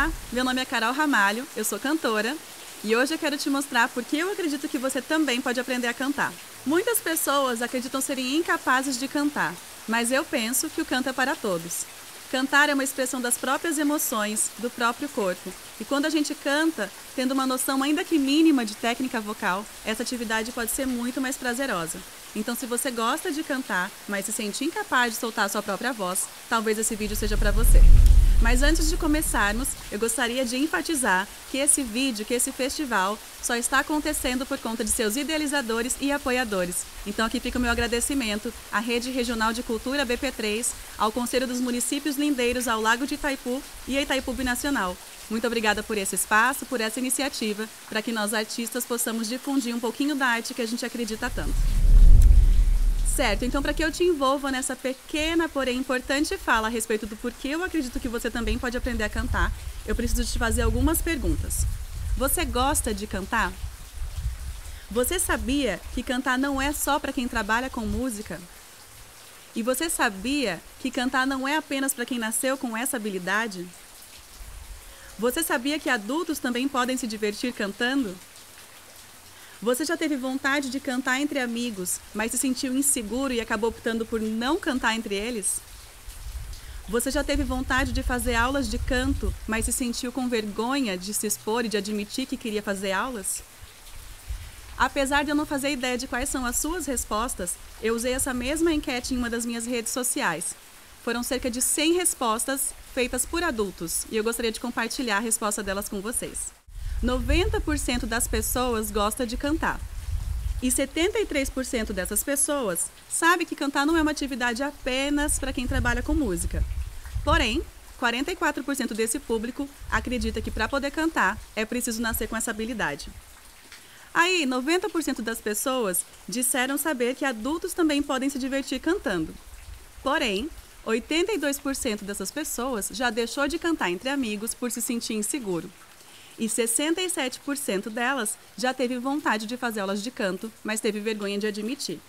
Olá, meu nome é Carol Ramalho, eu sou cantora e hoje eu quero te mostrar por que eu acredito que você também pode aprender a cantar. Muitas pessoas acreditam serem incapazes de cantar, mas eu penso que o canto é para todos. Cantar é uma expressão das próprias emoções, do próprio corpo. E quando a gente canta, tendo uma noção ainda que mínima de técnica vocal, essa atividade pode ser muito mais prazerosa. Então, se você gosta de cantar, mas se sente incapaz de soltar a sua própria voz, talvez esse vídeo seja para você. Mas antes de começarmos, eu gostaria de enfatizar que esse vídeo, que esse festival, só está acontecendo por conta de seus idealizadores e apoiadores. Então aqui fica o meu agradecimento à Rede Regional de Cultura BP3, ao Conselho dos Municípios Lindeiros ao Lago de Itaipu e a Itaipu Binacional. Muito obrigada por esse espaço, por essa iniciativa, para que nós artistas possamos difundir um pouquinho da arte que a gente acredita tanto. Certo, então para que eu te envolva nessa pequena, porém importante fala a respeito do porquê eu acredito que você também pode aprender a cantar, eu preciso te fazer algumas perguntas. Você gosta de cantar? Você sabia que cantar não é só para quem trabalha com música? E você sabia que cantar não é apenas para quem nasceu com essa habilidade? Você sabia que adultos também podem se divertir cantando? Você já teve vontade de cantar entre amigos, mas se sentiu inseguro e acabou optando por não cantar entre eles? Você já teve vontade de fazer aulas de canto, mas se sentiu com vergonha de se expor e de admitir que queria fazer aulas? Apesar de eu não fazer ideia de quais são as suas respostas, eu usei essa mesma enquete em uma das minhas redes sociais. Foram cerca de 100 respostas feitas por adultos e eu gostaria de compartilhar a resposta delas com vocês. 90% das pessoas gosta de cantar. E 73% dessas pessoas sabe que cantar não é uma atividade apenas para quem trabalha com música. Porém, 44% desse público acredita que para poder cantar é preciso nascer com essa habilidade. Aí, 90% das pessoas disseram saber que adultos também podem se divertir cantando. Porém, 82% dessas pessoas já deixou de cantar entre amigos por se sentir inseguro. E 67% delas já teve vontade de fazer aulas de canto, mas teve vergonha de admitir.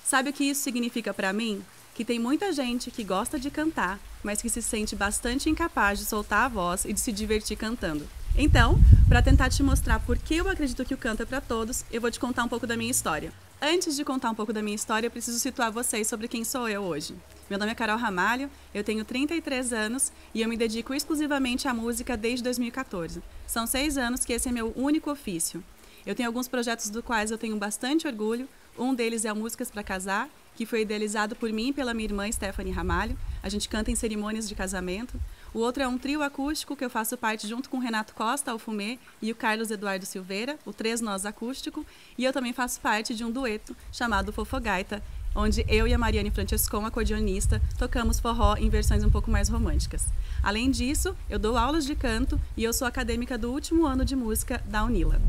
Sabe o que isso significa para mim? Que tem muita gente que gosta de cantar, mas que se sente bastante incapaz de soltar a voz e de se divertir cantando. Então, para tentar te mostrar por que eu acredito que o canto é para todos, eu vou te contar um pouco da minha história. Antes de contar um pouco da minha história, eu preciso situar vocês sobre quem sou eu hoje. Meu nome é Carol Ramalho, eu tenho 33 anos e eu me dedico exclusivamente à música desde 2014. São 6 anos que esse é meu único ofício. Eu tenho alguns projetos dos quais eu tenho bastante orgulho. Um deles é o Músicas para Casar, que foi idealizado por mim e pela minha irmã Stephanie Ramalho. A gente canta em cerimônias de casamento. O outro é um trio acústico que eu faço parte junto com o Renato Costa, ao Fumê, e o Carlos Eduardo Silveira, o Três Nós Acústico. E eu também faço parte de um dueto chamado Fofogaita, onde eu e a Mariane Francescon, acordeonista, tocamos forró em versões um pouco mais românticas. Além disso, eu dou aulas de canto e eu sou acadêmica do último ano de música da Unila.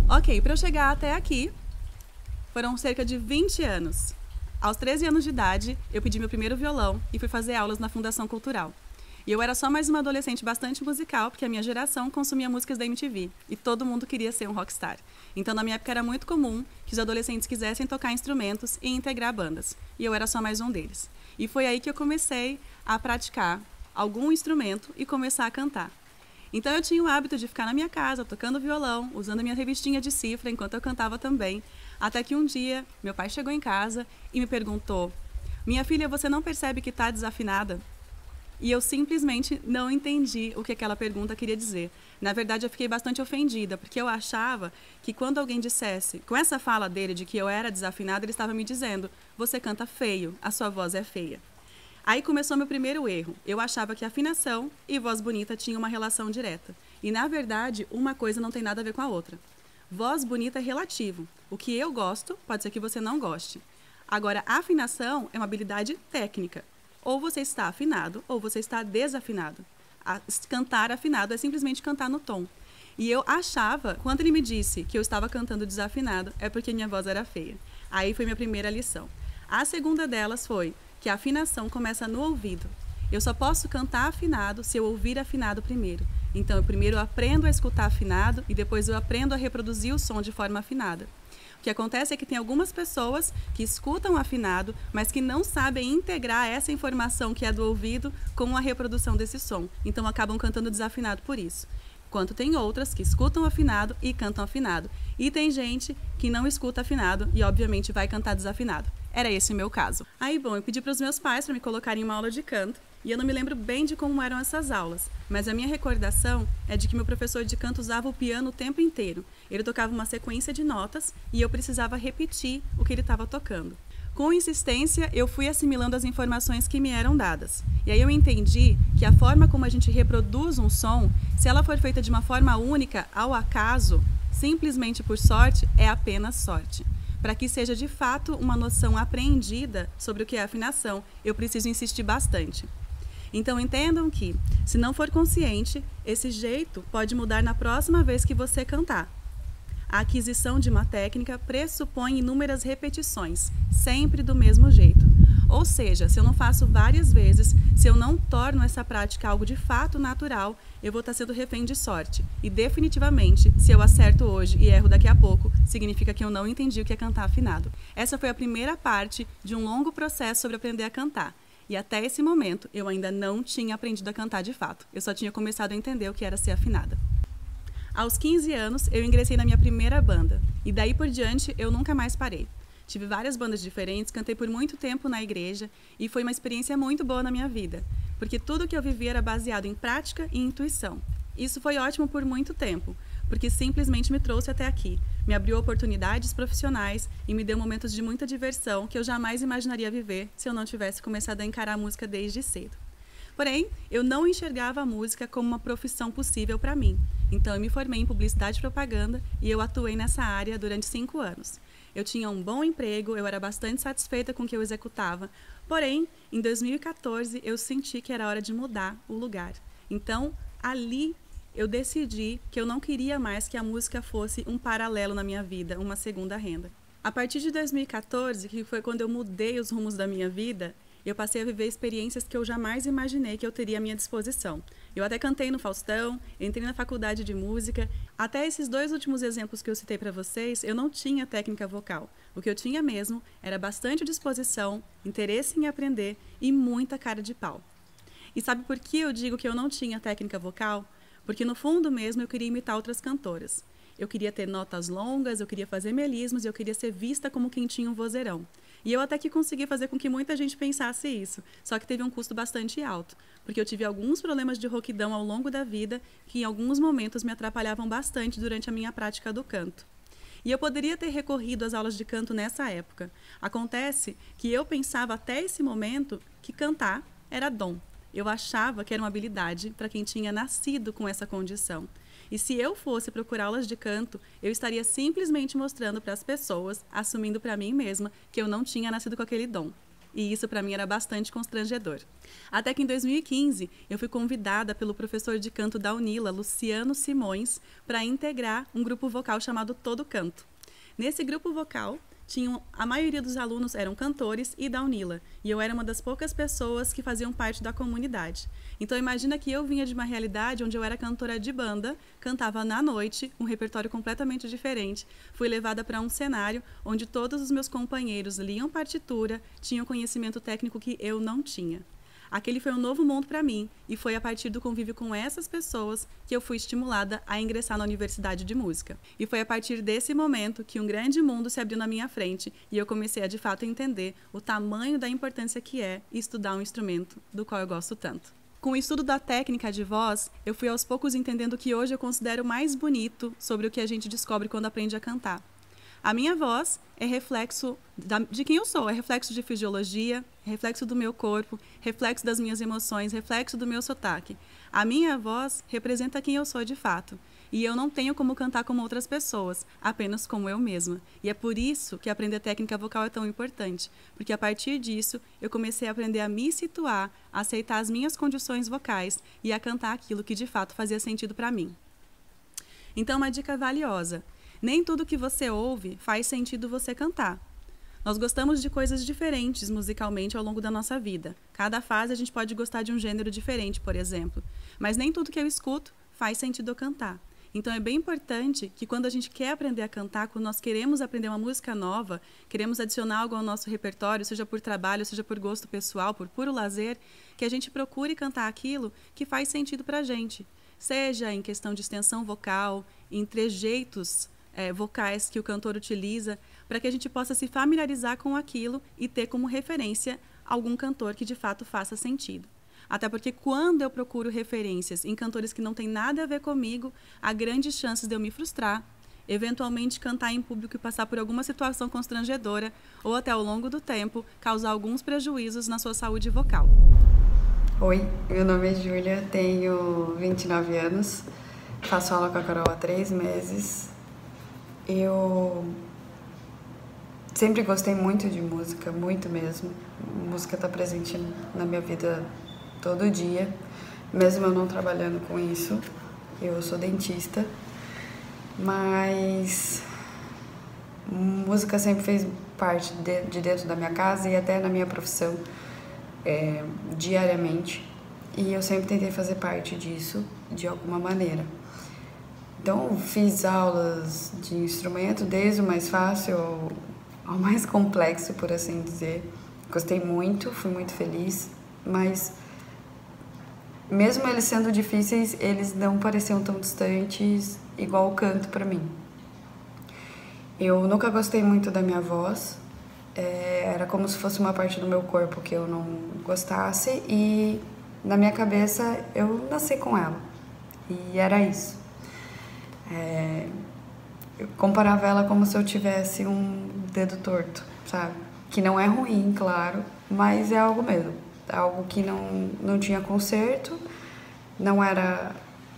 Ok, para eu chegar até aqui, foram cerca de 20 anos. Aos 13 anos de idade, eu pedi meu primeiro violão e fui fazer aulas na Fundação Cultural. E eu era só mais uma adolescente bastante musical, porque a minha geração consumia músicas da MTV. E todo mundo queria ser um rockstar. Então, na minha época, era muito comum que os adolescentes quisessem tocar instrumentos e integrar bandas. E eu era só mais um deles. E foi aí que eu comecei a praticar algum instrumento e começar a cantar. Então, eu tinha o hábito de ficar na minha casa, tocando violão, usando a minha revistinha de cifra, enquanto eu cantava também. Até que um dia, meu pai chegou em casa e me perguntou: "Minha filha, você não percebe que está desafinada?" E eu simplesmente não entendi o que aquela pergunta queria dizer. Na verdade, eu fiquei bastante ofendida, porque eu achava que quando alguém dissesse, com essa fala dele de que eu era desafinada, ele estava me dizendo: "Você canta feio, a sua voz é feia." Aí começou meu primeiro erro. Eu achava que afinação e voz bonita tinham uma relação direta. E, na verdade, uma coisa não tem nada a ver com a outra. Voz bonita é relativo. O que eu gosto, pode ser que você não goste. Agora, afinação é uma habilidade técnica. Ou você está afinado, ou você está desafinado. Cantar afinado é simplesmente cantar no tom. E eu achava, quando ele me disse que eu estava cantando desafinado, é porque minha voz era feia. Aí foi minha primeira lição. A segunda delas foi que a afinação começa no ouvido. Eu só posso cantar afinado se eu ouvir afinado primeiro. Então, eu primeiro aprendo a escutar afinado e depois eu aprendo a reproduzir o som de forma afinada. O que acontece é que tem algumas pessoas que escutam afinado, mas que não sabem integrar essa informação que é do ouvido com a reprodução desse som. Então, acabam cantando desafinado por isso. Enquanto tem outras que escutam afinado e cantam afinado. E tem gente que não escuta afinado e, obviamente, vai cantar desafinado. Era esse o meu caso. Aí, bom, eu pedi para os meus pais para me colocarem em uma aula de canto e eu não me lembro bem de como eram essas aulas, mas a minha recordação é de que meu professor de canto usava o piano o tempo inteiro. Ele tocava uma sequência de notas e eu precisava repetir o que ele estava tocando. Com insistência, eu fui assimilando as informações que me eram dadas. E aí eu entendi que a forma como a gente reproduz um som, se ela for feita de uma forma única, ao acaso, simplesmente por sorte, é apenas sorte. Para que seja de fato uma noção apreendida sobre o que é afinação, eu preciso insistir bastante. Então entendam que, se não for consciente, esse jeito pode mudar na próxima vez que você cantar. A aquisição de uma técnica pressupõe inúmeras repetições, sempre do mesmo jeito. Ou seja, se eu não faço várias vezes, se eu não torno essa prática algo de fato natural, eu vou estar sendo refém de sorte. E definitivamente, se eu acerto hoje e erro daqui a pouco, significa que eu não entendi o que é cantar afinado. Essa foi a primeira parte de um longo processo sobre aprender a cantar. E até esse momento, eu ainda não tinha aprendido a cantar de fato. Eu só tinha começado a entender o que era ser afinada. Aos 15 anos, eu ingressei na minha primeira banda. E daí por diante, eu nunca mais parei. Tive várias bandas diferentes, cantei por muito tempo na igreja e foi uma experiência muito boa na minha vida, porque tudo que eu vivia era baseado em prática e intuição. Isso foi ótimo por muito tempo, porque simplesmente me trouxe até aqui, me abriu oportunidades profissionais e me deu momentos de muita diversão que eu jamais imaginaria viver se eu não tivesse começado a encarar a música desde cedo. Porém, eu não enxergava a música como uma profissão possível para mim. Então, eu me formei em publicidade e propaganda e eu atuei nessa área durante 5 anos. Eu tinha um bom emprego, eu era bastante satisfeita com o que eu executava. Porém, em 2014, eu senti que era hora de mudar o lugar. Então, ali, eu decidi que eu não queria mais que a música fosse um paralelo na minha vida, uma segunda renda. A partir de 2014, que foi quando eu mudei os rumos da minha vida, eu passei a viver experiências que eu jamais imaginei que eu teria à minha disposição. Eu até cantei no Faustão, entrei na faculdade de música. Até esses 2 últimos exemplos que eu citei para vocês, eu não tinha técnica vocal. O que eu tinha mesmo era bastante disposição, interesse em aprender e muita cara de pau. E sabe por que eu digo que eu não tinha técnica vocal? Porque no fundo mesmo eu queria imitar outras cantoras. Eu queria ter notas longas, eu queria fazer melismos e eu queria ser vista como quem tinha um vozeirão. E eu até que consegui fazer com que muita gente pensasse isso, só que teve um custo bastante alto, porque eu tive alguns problemas de rouquidão ao longo da vida que em alguns momentos me atrapalhavam bastante durante a minha prática do canto. E eu poderia ter recorrido às aulas de canto nessa época. Acontece que eu pensava até esse momento que cantar era dom. Eu achava que era uma habilidade para quem tinha nascido com essa condição. E se eu fosse procurar aulas de canto, eu estaria simplesmente mostrando para as pessoas, assumindo para mim mesma, que eu não tinha nascido com aquele dom. E isso para mim era bastante constrangedor. Até que em 2015, eu fui convidada pelo professor de canto da Unila, Luciano Simões, para integrar um grupo vocal chamado Todo Canto. Nesse grupo vocal, a maioria dos alunos eram cantores e da Unila, e eu era uma das poucas pessoas que faziam parte da comunidade. Então imagina que eu vinha de uma realidade onde eu era cantora de banda, cantava na noite, um repertório completamente diferente. Fui levada para um cenário onde todos os meus companheiros liam partitura, tinham conhecimento técnico que eu não tinha. Aquele foi um novo mundo para mim e foi a partir do convívio com essas pessoas que eu fui estimulada a ingressar na Universidade de Música. E foi a partir desse momento que um grande mundo se abriu na minha frente e eu comecei a de fato entender o tamanho da importância que é estudar um instrumento do qual eu gosto tanto. Com o estudo da técnica de voz, eu fui aos poucos entendendo o que hoje eu considero mais bonito sobre o que a gente descobre quando aprende a cantar. A minha voz é reflexo de quem eu sou, é reflexo de fisiologia, reflexo do meu corpo, reflexo das minhas emoções, reflexo do meu sotaque. A minha voz representa quem eu sou de fato. E eu não tenho como cantar como outras pessoas, apenas como eu mesma. E é por isso que aprender técnica vocal é tão importante, porque a partir disso eu comecei a aprender a me situar, a aceitar as minhas condições vocais e a cantar aquilo que de fato fazia sentido para mim. Então, uma dica valiosa: nem tudo que você ouve faz sentido você cantar. Nós gostamos de coisas diferentes musicalmente ao longo da nossa vida. Cada fase a gente pode gostar de um gênero diferente, por exemplo. Mas nem tudo que eu escuto faz sentido eu cantar. Então é bem importante que quando a gente quer aprender a cantar, quando nós queremos aprender uma música nova, queremos adicionar algo ao nosso repertório, seja por trabalho, seja por gosto pessoal, por puro lazer, que a gente procure cantar aquilo que faz sentido para a gente. Seja em questão de extensão vocal, em trejeitos vocais que o cantor utiliza, para que a gente possa se familiarizar com aquilo e ter como referência algum cantor que de fato faça sentido. Até porque quando eu procuro referências em cantores que não têm nada a ver comigo, há grandes chances de eu me frustrar, eventualmente cantar em público e passar por alguma situação constrangedora ou até ao longo do tempo causar alguns prejuízos na sua saúde vocal. Oi, meu nome é Júlia, tenho 29 anos, faço aula com a Carol há 3 meses. Eu sempre gostei muito de música, muito mesmo. Música está presente na minha vida todo dia, mesmo eu não trabalhando com isso. Eu sou dentista, mas música sempre fez parte de dentro da minha casa e até na minha profissão diariamente. E eu sempre tentei fazer parte disso de alguma maneira. Então, fiz aulas de instrumento, desde o mais fácil ao mais complexo, por assim dizer. Gostei muito, fui muito feliz, mas mesmo eles sendo difíceis, eles não pareciam tão distantes igual o canto para mim. Eu nunca gostei muito da minha voz, era como se fosse uma parte do meu corpo que eu não gostasse e na minha cabeça eu nasci com ela e era isso. Eu comparava ela como se eu tivesse um dedo torto, sabe? Que não é ruim, claro, mas é algo mesmo. Algo que não tinha conserto, não era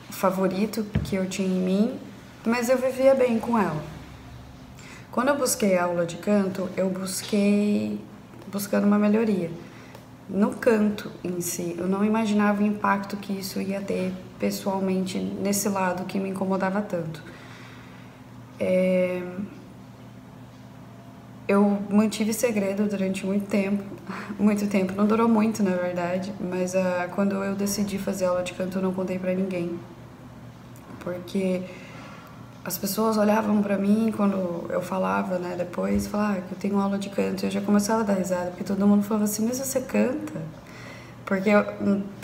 o favorito que eu tinha em mim, mas eu vivia bem com ela. Quando eu busquei aula de canto, eu busquei buscando uma melhoria. No canto em si, eu não imaginava o impacto que isso ia ter pessoalmente nesse lado que me incomodava tanto. Eu mantive segredo durante muito tempo, não durou muito na verdade, mas quando eu decidi fazer aula de canto eu não contei pra ninguém, porque as pessoas olhavam pra mim quando eu falava, né, depois, falavam que eu tenho aula de canto, e eu já começava a dar risada, porque todo mundo falava assim, mas você canta? Porque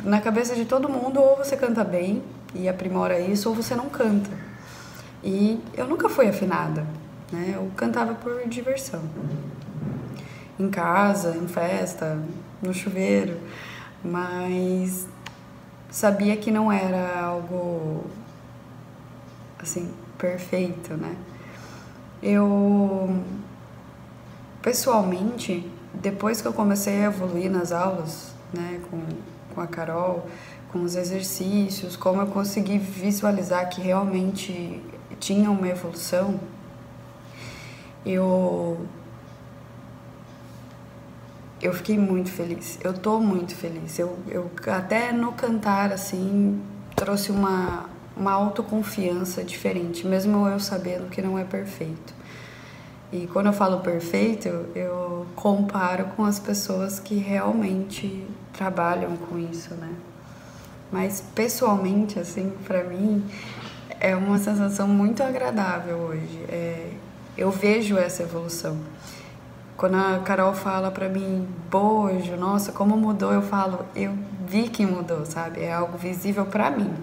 na cabeça de todo mundo, ou você canta bem e aprimora isso, ou você não canta. E eu nunca fui afinada, né, eu cantava por diversão. Em casa, em festa, no chuveiro, mas sabia que não era algo, assim, perfeito, né? Eu, pessoalmente, depois que eu comecei a evoluir nas aulas, né, com a Carol, com os exercícios, como eu consegui visualizar que realmente tinha uma evolução, eu fiquei muito feliz, eu tô muito feliz. Eu até no cantar, assim, trouxe uma autoconfiança diferente, mesmo eu sabendo que não é perfeito. E quando eu falo perfeito, eu comparo com as pessoas que realmente trabalham com isso, né? Mas pessoalmente, assim, pra mim, é uma sensação muito agradável hoje. Eu vejo essa evolução. Quando a Carol fala pra mim, bojo, nossa, como mudou, eu falo, eu vi que mudou, sabe? É algo visível pra mim.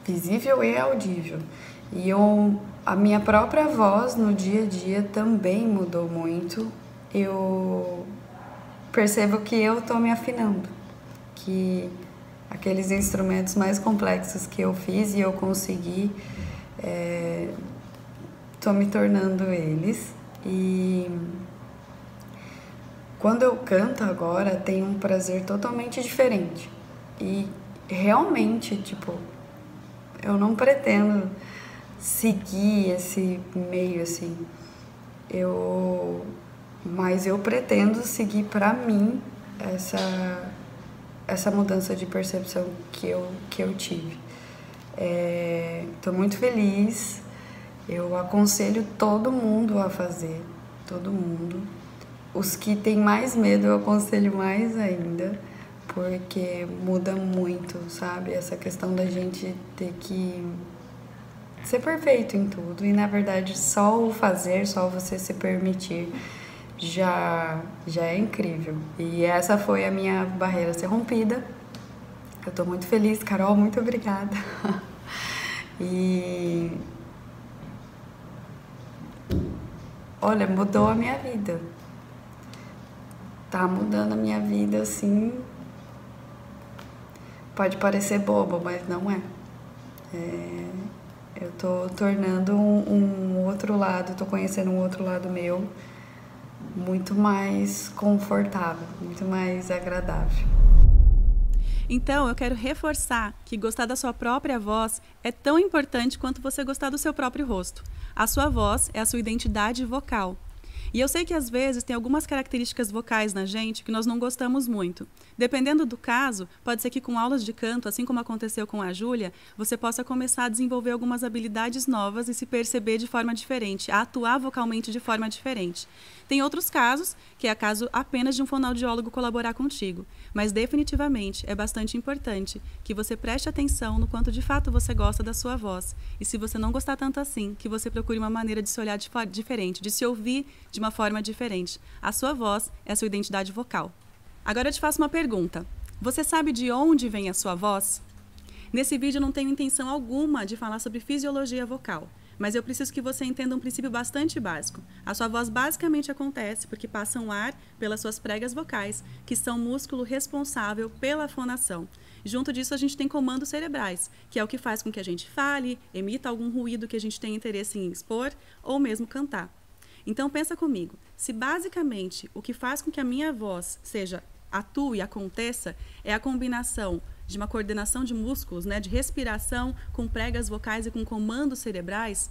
Visível e audível. E a minha própria voz no dia a dia também mudou muito. Eu percebo que eu tô me afinando. Que aqueles instrumentos mais complexos que eu fiz e eu consegui, tô me tornando eles. E quando eu canto agora, tem um prazer totalmente diferente. E realmente, tipo, eu não pretendo seguir esse meio assim. Mas eu pretendo seguir pra mim essa mudança de percepção que eu tive. Tô muito feliz. Eu aconselho todo mundo a fazer. todo mundo. Os que têm mais medo eu aconselho mais ainda, porque muda muito, sabe? Essa questão da gente ter que ser perfeito em tudo. E na verdade só o fazer, só você se permitir já é incrível. E essa foi a minha barreira ser rompida. Eu tô muito feliz, Carol, muito obrigada. E olha, mudou a minha vida. Tá mudando a minha vida, assim. Pode parecer bobo, mas não é. Eu tô tornando um outro lado, tô conhecendo um outro lado meu muito mais confortável, muito mais agradável. Então, eu quero reforçar que gostar da sua própria voz é tão importante quanto você gostar do seu próprio rosto. A sua voz é a sua identidade vocal. E eu sei que às vezes tem algumas características vocais na gente que nós não gostamos muito. Dependendo do caso, pode ser que com aulas de canto, assim como aconteceu com a Júlia, você possa começar a desenvolver algumas habilidades novas e se perceber de forma diferente, a atuar vocalmente de forma diferente. Tem outros casos, que é caso apenas de um fonoaudiólogo colaborar contigo, mas definitivamente é bastante importante que você preste atenção no quanto de fato você gosta da sua voz. E se você não gostar tanto assim, que você procure uma maneira de se olhar diferente, de se ouvir de uma forma diferente. A sua voz é a sua identidade vocal. Agora eu te faço uma pergunta. Você sabe de onde vem a sua voz? Nesse vídeo eu não tenho intenção alguma de falar sobre fisiologia vocal, mas eu preciso que você entenda um princípio bastante básico. A sua voz basicamente acontece porque passa um ar pelas suas pregas vocais, que são o músculo responsável pela fonação. Junto disso, a gente tem comandos cerebrais, que é o que faz com que a gente fale, emita algum ruído que a gente tem interesse em expor ou mesmo cantar. Então pensa comigo, se basicamente o que faz com que a minha voz atue e aconteça é a combinação de uma coordenação de músculos, de respiração com pregas vocais e com comandos cerebrais,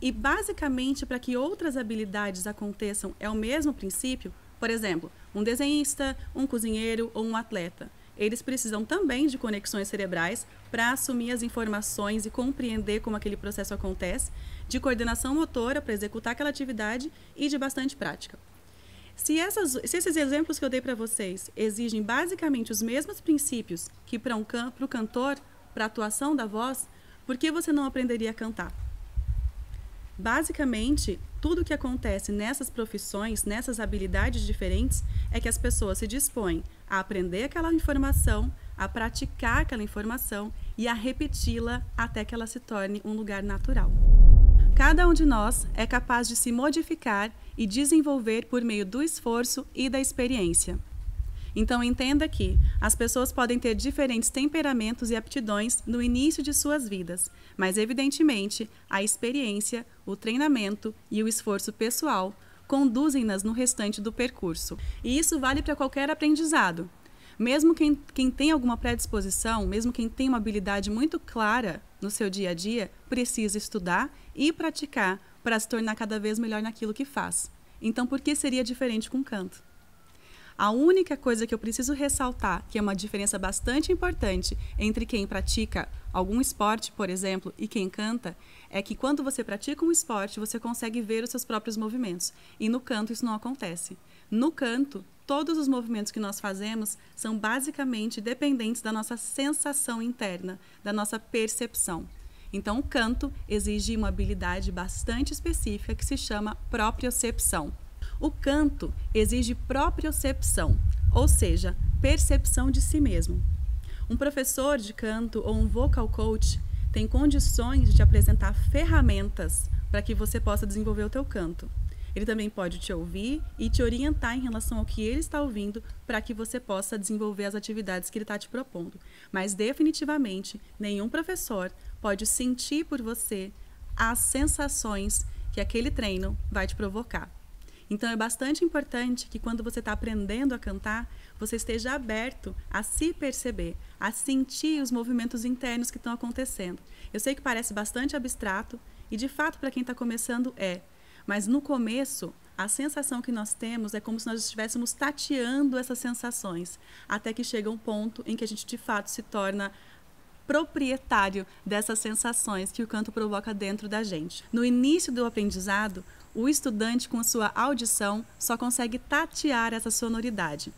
e basicamente para que outras habilidades aconteçam é o mesmo princípio, por exemplo, um desenhista, um cozinheiro ou um atleta. Eles precisam também de conexões cerebrais para assumir as informações e compreender como aquele processo acontece, de coordenação motora para executar aquela atividade e de bastante prática. Se esses exemplos que eu dei para vocês exigem basicamente os mesmos princípios que para o cantor, para a atuação da voz, por que você não aprenderia a cantar? Basicamente, tudo o que acontece nessas profissões, nessas habilidades diferentes, é que as pessoas se dispõem a aprender aquela informação, a praticar aquela informação e a repeti-la até que ela se torne um lugar natural. Cada um de nós é capaz de se modificar e desenvolver por meio do esforço e da experiência. Então entenda que as pessoas podem ter diferentes temperamentos e aptidões no início de suas vidas, mas evidentemente a experiência, o treinamento e o esforço pessoal conduzem-nas no restante do percurso. E isso vale para qualquer aprendizado. Mesmo quem tem alguma predisposição, mesmo quem tem uma habilidade muito clara no seu dia a dia, precisa estudar e praticar para se tornar cada vez melhor naquilo que faz. Então, por que seria diferente com o canto? A única coisa que eu preciso ressaltar, que é uma diferença bastante importante entre quem pratica algum esporte, por exemplo, e quem canta, é que quando você pratica um esporte, você consegue ver os seus próprios movimentos. E no canto isso não acontece. No canto, todos os movimentos que nós fazemos são basicamente dependentes da nossa sensação interna, da nossa percepção. Então, o canto exige uma habilidade bastante específica que se chama propriocepção. O canto exige propriocepção, ou seja, percepção de si mesmo. Um professor de canto ou um vocal coach tem condições de te apresentar ferramentas para que você possa desenvolver o teu canto. Ele também pode te ouvir e te orientar em relação ao que ele está ouvindo para que você possa desenvolver as atividades que ele está te propondo. Mas definitivamente nenhum professor pode sentir por você as sensações que aquele treino vai te provocar. Então é bastante importante que quando você está aprendendo a cantar, você esteja aberto a se perceber, a sentir os movimentos internos que estão acontecendo. Eu sei que parece bastante abstrato e de fato para quem está começando mas no começo a sensação que nós temos é como se nós estivéssemos tateando essas sensações, até que chega um ponto em que a gente de fato se torna proprietário dessas sensações que o canto provoca dentro da gente. No início do aprendizado, o estudante, com sua audição, só consegue tatear essa sonoridade.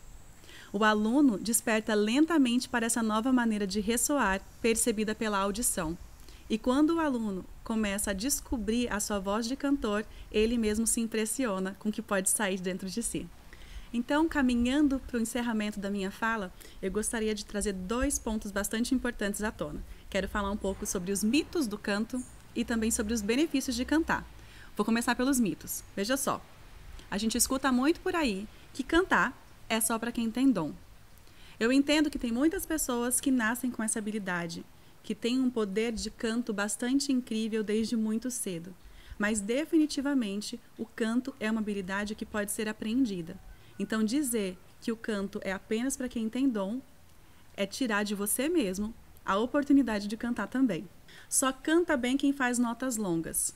O aluno desperta lentamente para essa nova maneira de ressoar percebida pela audição. E quando o aluno começa a descobrir a sua voz de cantor, ele mesmo se impressiona com o que pode sair dentro de si. Então, caminhando para o encerramento da minha fala, eu gostaria de trazer 2 pontos bastante importantes à tona. Quero falar um pouco sobre os mitos do canto e também sobre os benefícios de cantar. Vou começar pelos mitos. Veja só, a gente escuta muito por aí que cantar é só para quem tem dom. Eu entendo que tem muitas pessoas que nascem com essa habilidade, que têm um poder de canto bastante incrível desde muito cedo. Mas definitivamente o canto é uma habilidade que pode ser aprendida. Então dizer que o canto é apenas para quem tem dom é tirar de você mesmo a oportunidade de cantar também. Só canta bem quem faz notas longas.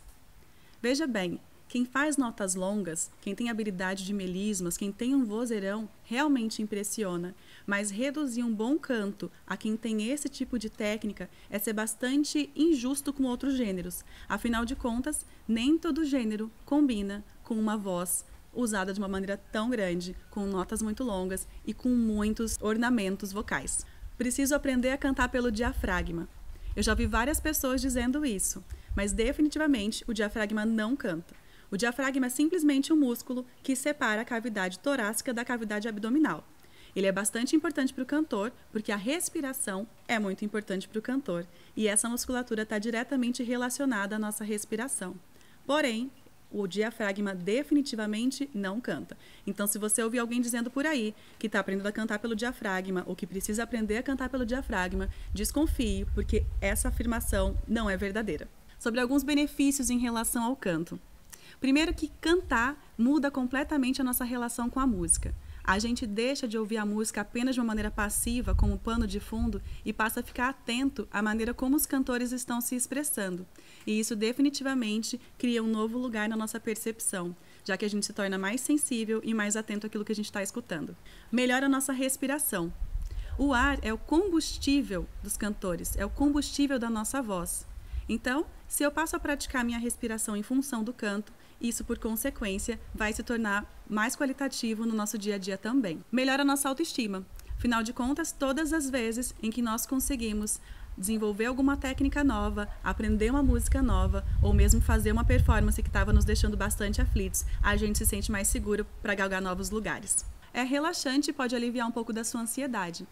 Veja bem, quem faz notas longas, quem tem habilidade de melismas, quem tem um vozeirão, realmente impressiona. Mas reduzir um bom canto a quem tem esse tipo de técnica é ser bastante injusto com outros gêneros. Afinal de contas, nem todo gênero combina com uma voz usada de uma maneira tão grande, com notas muito longas e com muitos ornamentos vocais. Preciso aprender a cantar pelo diafragma. Eu já vi várias pessoas dizendo isso, mas definitivamente o diafragma não canta. O diafragma é simplesmente um músculo que separa a cavidade torácica da cavidade abdominal. Ele é bastante importante para o cantor, porque a respiração é muito importante para o cantor, e essa musculatura está diretamente relacionada à nossa respiração. Porém, o diafragma definitivamente não canta. Então, se você ouvir alguém dizendo por aí que está aprendendo a cantar pelo diafragma ou que precisa aprender a cantar pelo diafragma, desconfie, porque essa afirmação não é verdadeira. Sobre alguns benefícios em relação ao canto. Primeiro que cantar muda completamente a nossa relação com a música. A gente deixa de ouvir a música apenas de uma maneira passiva, como pano de fundo, e passa a ficar atento à maneira como os cantores estão se expressando. E isso definitivamente cria um novo lugar na nossa percepção, já que a gente se torna mais sensível e mais atento àquilo que a gente está escutando. Melhora a nossa respiração. O ar é o combustível dos cantores, é o combustível da nossa voz. Então, se eu passo a praticar minha respiração em função do canto, isso, por consequência, vai se tornar mais qualitativo no nosso dia a dia também. Melhora a nossa autoestima. Afinal de contas, todas as vezes em que nós conseguimos desenvolver alguma técnica nova, aprender uma música nova, ou mesmo fazer uma performance que estava nos deixando bastante aflitos, a gente se sente mais seguro para galgar novos lugares. É relaxante e pode aliviar um pouco da sua ansiedade.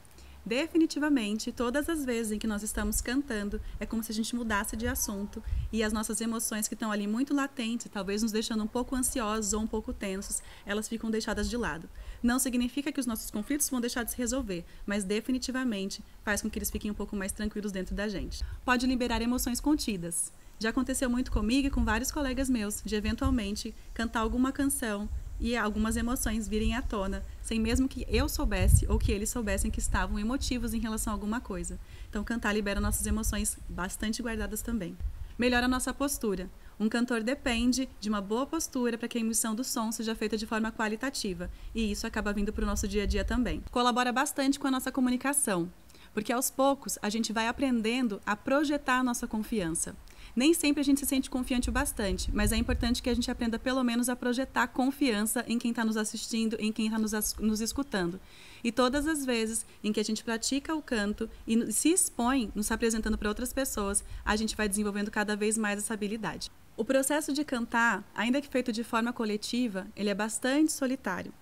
Definitivamente, todas as vezes em que nós estamos cantando, é como se a gente mudasse de assunto e as nossas emoções que estão ali muito latentes, talvez nos deixando um pouco ansiosos ou um pouco tensos, elas ficam deixadas de lado. Não significa que os nossos conflitos vão deixar de se resolver, mas definitivamente faz com que eles fiquem um pouco mais tranquilos dentro da gente. Pode liberar emoções contidas. Já aconteceu muito comigo e com vários colegas meus, de eventualmente cantar alguma canção e algumas emoções virem à tona, sem mesmo que eu soubesse ou que eles soubessem que estavam emotivos em relação a alguma coisa. Então, cantar libera nossas emoções bastante guardadas também. Melhora a nossa postura. Um cantor depende de uma boa postura para que a emissão do som seja feita de forma qualitativa, e isso acaba vindo para o nosso dia a dia também. Colabora bastante com a nossa comunicação, porque aos poucos a gente vai aprendendo a projetar a nossa confiança. Nem sempre a gente se sente confiante o bastante, mas é importante que a gente aprenda pelo menos a projetar confiança em quem está nos assistindo, em quem está nos escutando. E todas as vezes em que a gente pratica o canto e se expõe, nos apresentando para outras pessoas, a gente vai desenvolvendo cada vez mais essa habilidade. O processo de cantar, ainda que feito de forma coletiva, ele é bastante solitário.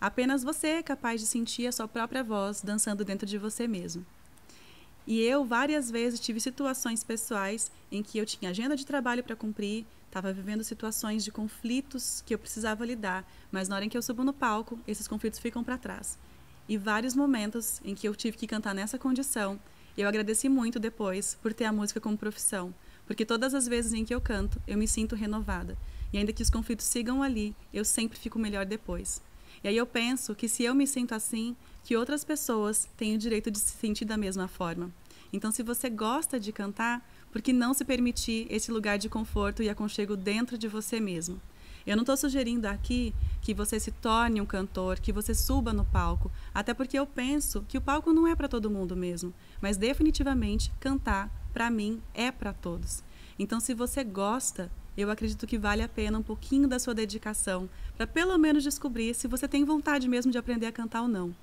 Apenas você é capaz de sentir a sua própria voz dançando dentro de você mesmo. E eu várias vezes tive situações pessoais em que eu tinha agenda de trabalho para cumprir, estava vivendo situações de conflitos que eu precisava lidar, mas na hora em que eu subo no palco, esses conflitos ficam para trás. E vários momentos em que eu tive que cantar nessa condição, eu agradeci muito depois por ter a música como profissão, porque todas as vezes em que eu canto, eu me sinto renovada. E ainda que os conflitos sigam ali, eu sempre fico melhor depois. E aí eu penso que se eu me sinto assim, que outras pessoas têm o direito de se sentir da mesma forma. Então, se você gosta de cantar, por que não se permitir esse lugar de conforto e aconchego dentro de você mesmo? Eu não estou sugerindo aqui que você se torne um cantor, que você suba no palco, até porque eu penso que o palco não é para todo mundo mesmo, mas definitivamente cantar, para mim, é para todos. Então, se você gosta eu acredito que vale a pena um pouquinho da sua dedicação para pelo menos descobrir se você tem vontade mesmo de aprender a cantar ou não.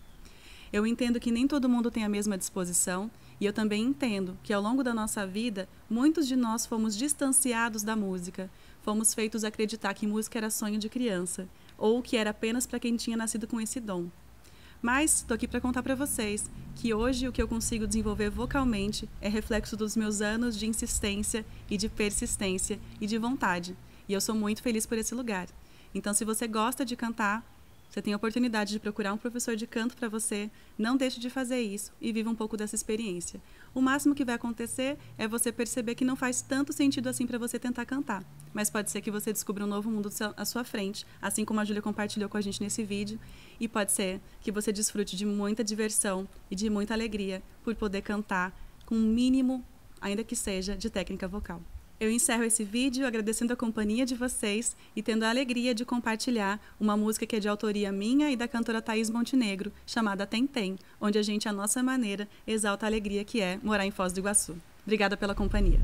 Eu entendo que nem todo mundo tem a mesma disposição e eu também entendo que ao longo da nossa vida, muitos de nós fomos distanciados da música, fomos feitos acreditar que música era sonho de criança ou que era apenas para quem tinha nascido com esse dom. Mas estou aqui para contar para vocês que hoje o que eu consigo desenvolver vocalmente é reflexo dos meus anos de insistência e de persistência e de vontade. E eu sou muito feliz por esse lugar. Então, se você gosta de cantar, você tem a oportunidade de procurar um professor de canto para você, não deixe de fazer isso e viva um pouco dessa experiência. O máximo que vai acontecer é você perceber que não faz tanto sentido assim para você tentar cantar. Mas pode ser que você descubra um novo mundo à sua frente, assim como a Júlia compartilhou com a gente nesse vídeo. E pode ser que você desfrute de muita diversão e de muita alegria por poder cantar com um mínimo, ainda que seja, de técnica vocal. Eu encerro esse vídeo agradecendo a companhia de vocês e tendo a alegria de compartilhar uma música que é de autoria minha e da cantora Thaís Montenegro, chamada Tem Tem, onde a gente, à nossa maneira, exalta a alegria que é morar em Foz do Iguaçu. Obrigada pela companhia.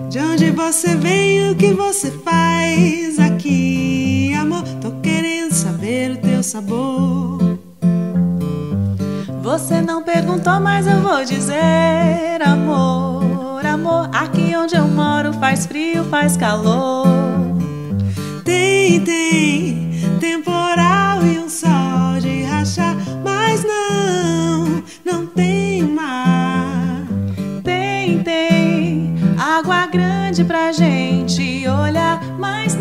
De onde você vem, o que você faz aqui, amor? Tô querendo saber o teu sabor. Você não perguntou, mas eu vou dizer, amor, amor. Aqui onde eu moro faz frio, faz calor. Tem temporal e um sol de rachar, mas não tem mar. Tem água grande pra gente olhar, mas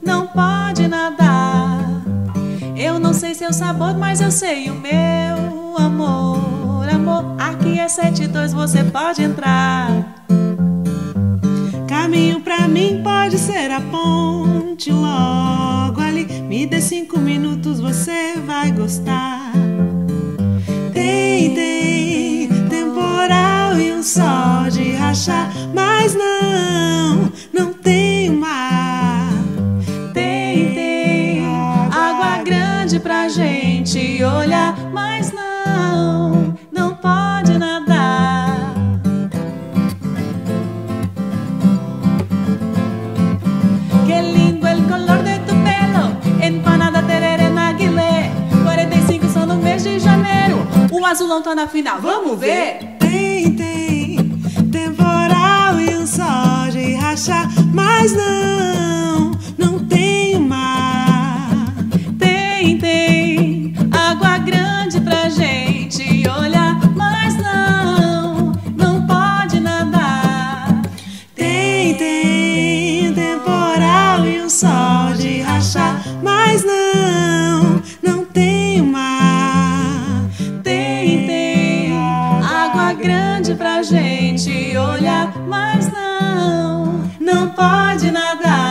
não pode nadar. Eu não sei seu sabor, mas eu sei o meu, amor, amor. Aqui é 72, você pode entrar. Caminho pra mim pode ser a ponte logo ali. Me dê 5 minutos, você vai gostar. Tem temporal e um sol de rachar, mas não tem mar. Tem água grande pra gente olhar, mas não pode nadar. Que lindo el color de tu pelo, empanada tereré naguilé. 45 são no mês de janeiro, o azulão tá na final, vamos ver? Tem temporal e um sol de rachar, mas não tem mar. Tem água grande pra gente olhar, mas não pode nadar. Tem temporal e um sol de rachar, mas não tem mar. Tem água grande pra gente olhar, mas não pode nadar.